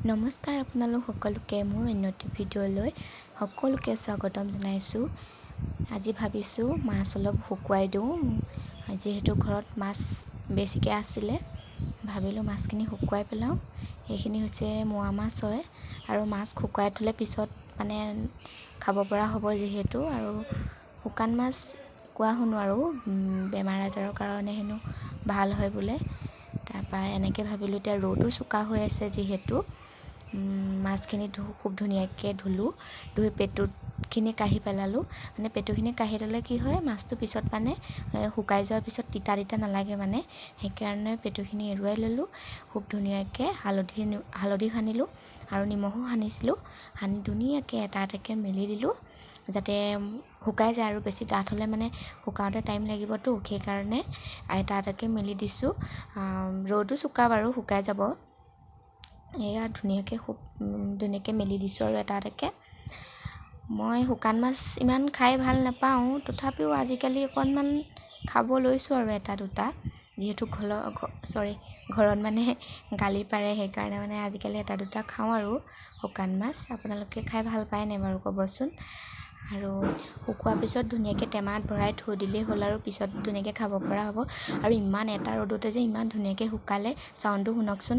নমস্কাৰ আপোনালোক সকলোকে মোৰ উন্নতি ভিডিঅ'লৈ সকলোকে স্বাগতম জনাইছোঁ। আজি ভাবিছোঁ মাছ অলপ শুকুৱাই দিওঁ। যিহেতু ঘৰত মাছ বেছিকৈ আছিলে, ভাবিলোঁ মাছখিনি শুকুৱাই পেলাওঁ। এইখিনি হৈছে মোৱা মাছ হয় আৰু মাছ শুকুৱাই থ'লে পিছত মানে খাব পৰা হ'ব যিহেতু। আৰু শুকান মাছ কোৱা শুনো আৰু বেমাৰ আজাৰৰ কাৰণে হেনো ভাল হয় বোলে। তাৰপৰা এনেকৈ ভাবিলোঁ, এতিয়া ৰ'দো চোকা হৈ আছে যিহেতু মাছখিনি খুব ধুনীয়াকৈ ধুলোঁ। ধুই পেটুখিনি কাঢ়ি পেলালোঁ। মানে পেটুখিনি কাঢ়ি ল'লে কি হয়, মাছটো পিছত মানে শুকাই যোৱাৰ পিছত তিতা নালাগে মানে, সেইকাৰণে পেটুখিনি এৰুৱাই ল'লোঁ। খুব ধুনীয়াকৈ হালধি সানিলোঁ আৰু নিমখো সানিছিলোঁ। সানি ধুনীয়াকৈ এটা এটাকৈ মেলি দিলোঁ যাতে শুকাই যায়। আৰু বেছি ডাঠ হ'লে মানে শুকাওঁতে টাইম লাগিবতো, সেইকাৰণে এটা এটাকৈ মেলি দিছোঁ। ৰ'দো চোকা বাৰু, শুকাই যাব। এয়া খুব ধুনীয়াকৈ মেলি দিছোঁ আৰু এটা এটাকৈ। মই শুকান মাছ ইমান খাই ভাল নাপাওঁ, তথাপিও আজিকালি অকণমান খাব লৈছোঁ আৰু এটা দুটা। যিহেতু ঘৰত মানে গালি পাৰে, সেইকাৰণে মানে আজিকালি এটা দুটা খাওঁ আৰু শুকান মাছ। আপোনালোকে খাই ভাল পায় নাই বাৰু ক'বচোন। আৰু শুকোৱাৰ পিছত ধুনীয়াকৈ টেমাত ভৰাই থৈ দিলেই হ'ল আৰু পিছত ধুনীয়াকৈ খাব পৰা হ'ব। আৰু ইমান এটা ৰ'দতে যে ইমান ধুনীয়াকৈ শুকালে, চাউণ্ডটো শুনকচোন।